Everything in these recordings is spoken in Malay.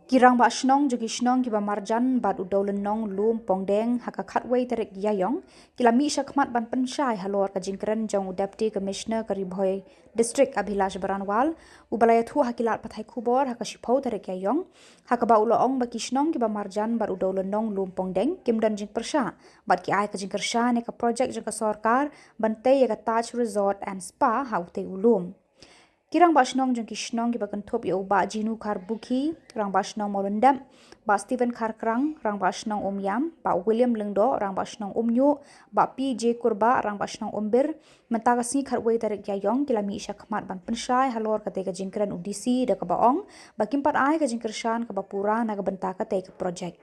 Kirang ba snong jugi snong kiba marjan bad udaw lenong lum pongdeng haka khatway terek yayong kila mi shakmat ban pensyai halor ka jingkren jong deputy commissioner karibhoy district Abhilash Baranwal ubalaya thu hakilat pathai khubor haka shipho terek yayong haka ba uloong ba kisnong kiba marjan bad udaw lenong lum pongdeng kimdan jing persha bad ki ai ka jingkersha ne ka project jong ka sarkar bantay ya ka Taj Resort and Spa haute ulum. Kirang basnong jong kisnong kiba kentop ya uba jinu kar buki, rang basnong molendam, ba Stephen Karkrang, rang basnong Yam, ba William Lengdo, rang basnong Nyu, ba PJ Kurba, rang basnong Bir, mentakasi karway tarik yayong kila mi isya kemat ban pensyai halor kate ka jingkran UDC da ka baong, ba kimpat ai ka jingkershan ka bapura na ka benta kate ka project.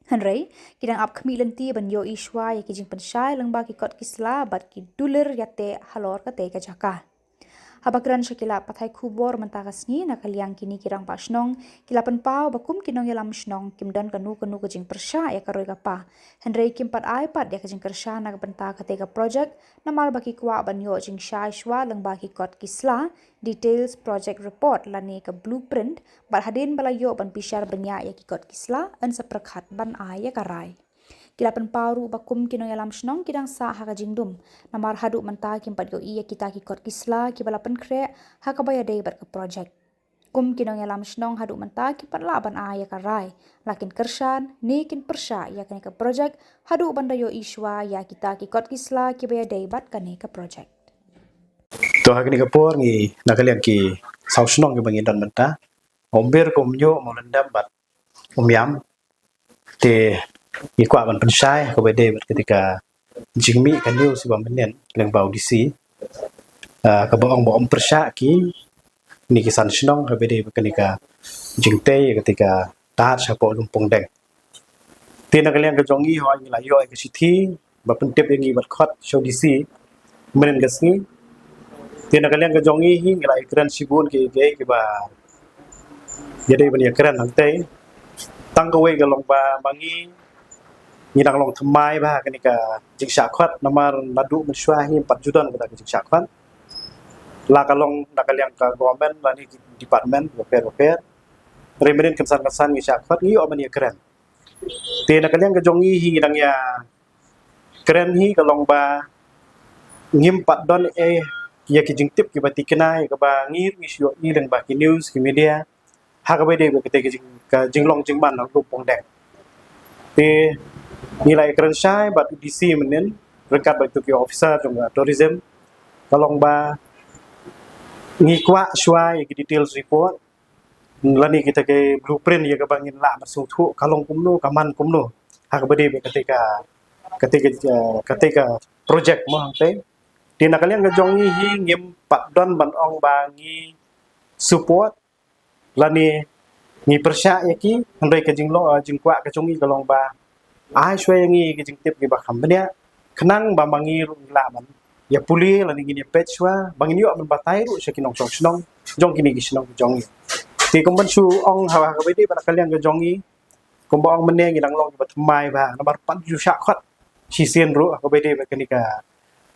Henry, kidang ap kami lenti ban yo iswa ya ki jing pensyai lengba ki kot kisla bat ki dulir yate halor kate ka jaka. Habakran syakila pathai kubor mentakas ni nakaliang kini kirang pasnong kila penpau bakum kinong yalam snong kimdan kanu kejing persya ya karoi kapa Henry kimpat iPad ya kejing kersya nak benta katega project namar baki kwa banyo jing syai shwa leng baki kot kisla details project report lani ke blueprint bar hadin balayo ban pisyar banyak ya ki kot kisla an seperkhat ban ai ya karai. Kila penparu bakum kino yalam snong kidang sa haka jingdum namar hadu menta kimpat yo iya kita kikot kisla kibala penkre haka baya day bat ke project kum kino yalam snong hadu menta kimpat laban aya karai lakin kershan ni kin persya ya kane ke project hadu banda yo iswa ya kita kikot kisla kibaya day bat kane ke project to hakni kapor ngi nakalian ki sau snong ki bangin dan menta ombir komnyo molendam bat Yam te ikwa ban pensyai ko bede ketika jingmi kan yu si bamenen leng bau disi ka baong persya ki ni kisan snong ka bede ketika jingte ketika tahat sapo lumpong deng te nakalian ka jongi ho ngi la yo ke sithi ba pentep ngi bat khot show disi menen gasni te nakalian ka jongi hi ngi la ikran sibun ki ge ba jadi bani ikran nangte tang ka we ga long ba bangi ngidang long thamai ba kenika jing syakhat namar nadu menswahi 4 juta kita jing syakhat la kalong nakaliang ka government lani department repair remerin kesan ngi syakhat ngi omani keren te nakaliang ka jongi hi ngidang ya keren hi kalong ba ngim 4 don ya ki jing tip ki bati kenai ka ba ngir ngi syo ni deng ba ki news ki media ha ka bede ka jing long jing man lu pong deng te nilai keren syai bat DC menen rekat batu ki officer jong tourism kalong ba ngikwa syai ki details report lani kita ke blueprint ya ka bangin la masuk thu kalong kumno kaman kumno hak bede ketika project mo hangte tina kalian ga jongi hi ngim pat don ban ong bangi support lani ngi persya yaki handai ka jinglo jingkwa ka jongi kalong ba ai shwe ngi ki jing tip ki ba kham bania khnang ba mangi ru la man ya puli la ni ni pechwa bangin yo man batai ru shekinong snong jong kini gisnong jongi ti komban su ong hawa ka bedi ba kalian ga jongi komba ong mene ngi dang long ba thmai ba nomor 4 ju syak khat si sen ru ka bedi ba kenika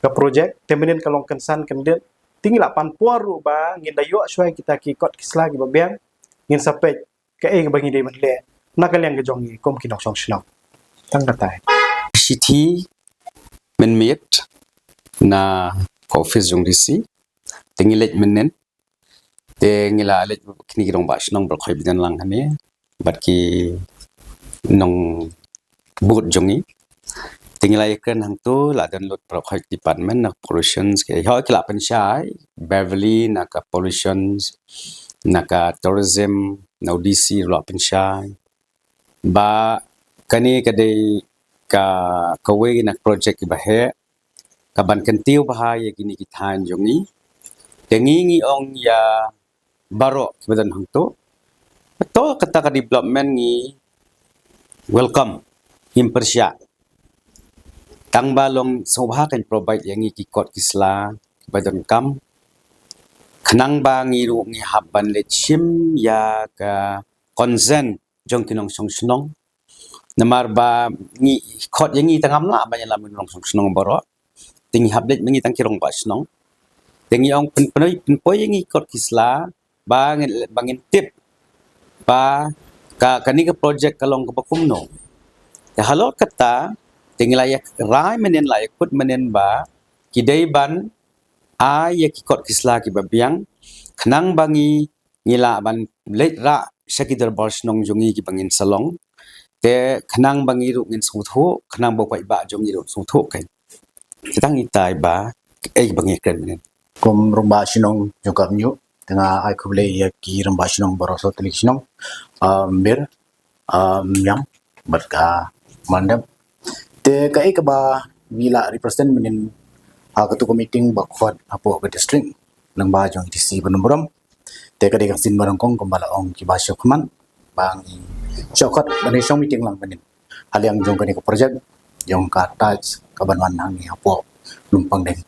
ka project temenen kalong kensan kendet tinggi 8 puar ru ba ngin dayo shwe kita ki kot kisla ki ba beng ngin sapet ka bangi de man le na kalian ga jongi kom kinong snong tang datai city menmit na office jong disi tengilet menen tengila let kini girong ba snong bal khoi bidan lang hane bat ki nong bud jongi tengila ikan hang tu la download pro khoi department na pollutions ke ho kila pensyai Beverly na ka pollutions na ka tourism na UDC lo pensyai ba kani kadai ka we na project bahe ka ban kentiu bahaya gini kitan jongi tengingi ong ya baro kebadan hangto betul kata ka development ni welcome impersya tang balong sobha kan provide yang ki kot kisla kebadan kam khnang ba ngi ru ngi haban le chim ya ka consent jong kinong song snong namar ba ngi khot yang ngi tangam la ba yalam long song snong baro tingi hablet mengi tang kirong ba snong tingi ong penpoi yang ngi kot kisla bangin tip pa kani ke projek kalong ke pakumno ya halor kata tinglayak rai menen layak kut menen ba kidai ban ya kikot kisla ki babiang khnang bangi ngila ban leit ra syakidar barsnong jongi ki bangin salong te khnang bangi ru ngin sutho khnang bo pai ba jongi ru sutho kai kitang itai ba bangi kren menen kum rumba sinong jungkap nyu tengah ai kuble ya ki rumba sinong boroso telik sinong ber yang berka mandam te kai ka ba wila represent menin ketua meeting bakhot apo ke district nang ba jong DC Penumbram te ka dikang sin barangkong kembala ong ki ba syokman bang syokot bani song meeting lang menin hal yang jong ka ni project jong ka touch ka banwan nang ni apo lumpang deng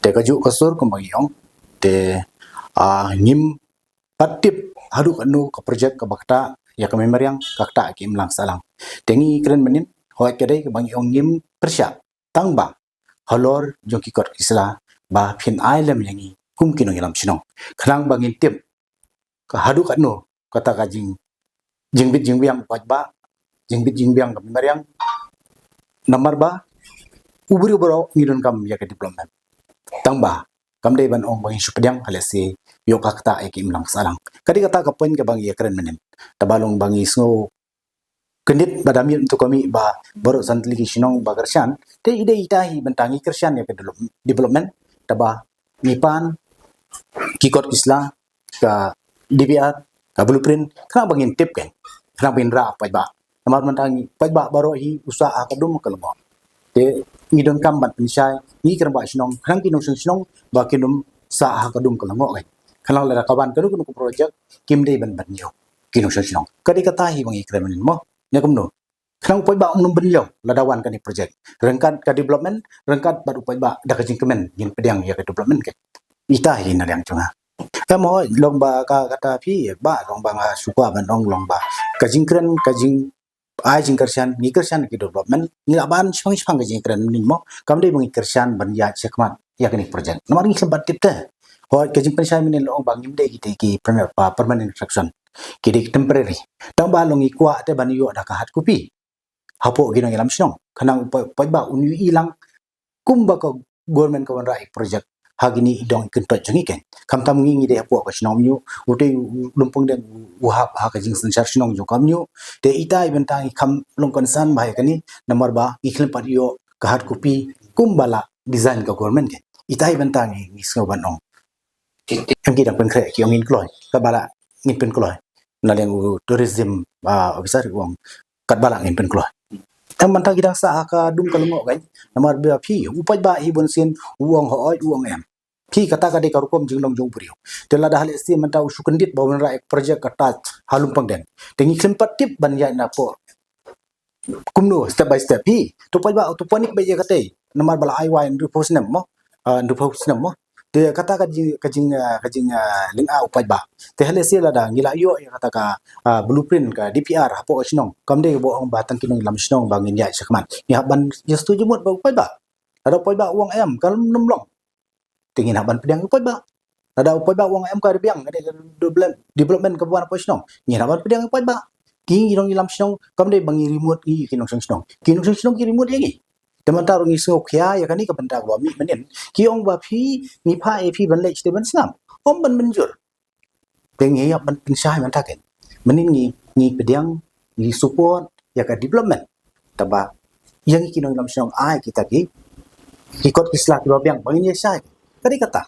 te ka ju kasur kembang yong te ngim patip hadu anu ka project ka bakta ya ka memoriang kakta ki imlang salang tengi keren menin hoi kedai ka bang yong ngim persya tangba halor jong ki kot isla ba phin ailem yangi kum kinong ilam sinong khrang bangin tip ka hadu anu kata ka jingbit jingbiang ba jingbit jingbiang ka memoriang nomor ba uburi boro ngidon kam ya ka development tangba kamdai ban ong bangin supediang halasi yo kakta ay ki imlang salang kadi kata ka poin ka bang ya keren menin tabalong bangi sngo kendit badami untuk kami ba baru santli sinong ba kersian te ide itahi bentangi kersian ya ke development taba nipan kikot isla ka DPR ka blueprint kana bangin tip kan kana bin ra pa ba namar bentangi pa ba baru hi usaha kadum kalmo te ngidon kam ban pinsai ni kerba sinong krang kinong sinong ba kinum sa kadum kalmo kan kana la kaban kanu ku project kim dei ban ban yo kinong sinong kadi kata hi bangi keren mo nya kumno khnang poi ba umnum benyo ladawan kani project rengkat ka development rengkat baru poi ba da kajing kemen yin pedang ya ka development ke ita hin na yang chunga mo long ba ka kata phi ba long ba nga suka ban long ba kajing kren kajing ai jing kersian ni kersian ki development ni aban spang kajing kren ni mo kamde bangi kersian ban ya sekmat ya kani project nomor ni sempat tip te ho kajing pensai min long bang nimde ki permanent construction kidi temporary tang ba longi kwa te ban yo da ka hat kupi hapo ginong ilam sinong kanang poi ba unu ilang kumba ko government ko rai project hagini idong kentot jengi ken kam tam ngi de hapo ko sinong nyu ute lumpung den uhap ha ka jing sensar sinong jo kam nyu te itai bentang kam long konsan bai kani nomor ba ikhlem par yo ka hat kupi kumbala design ka government ken itai bentang ni so banong ki dang pen kre ki ongin kloi ka bala ngin pen kloi na leng tourism officer uang kat balang in pen kloi tam mantang gidang sa ka dum kalmo kan namar ba phi upai ba hi bon sin uang ho uang em phi kata ka de ka rukom jinglong jong puriu tela dah hal esti manta usukendit bawon ra project kata halum pangden tengi klempat tip ban ya na po kumno step by step hi to pai ba to panik ba ye kate namar bala ai wa ndu posnem mo te kata kajing ling a upai ba te hale sila da ngila yo ya kata ka blueprint ka DPR hapo sinong kamde bo ang batang kinong lam sinong bangin ya sakman ya ban ya setuju mot ba upai ba ada upai ba uang em kalau nomlong tingin haban pedang upai ba ada upai ba uang em ka biang ada development ka buan apa sinong ni haban pedang upai ba kinong lam sinong kamde bangi remote ki kinong sinong ki remote lagi teman taruh ngisok ya ya kan ni kebentar gua mi menin kiong ba phi ni pha e phi ban le ste ban sam om ban menjur tengi ya ban pinsai man taken menin ni pedang ni support ya ka development taba yang kinong lam song ai kita ki ikot islah ki babiang bangin ya sai kadi kata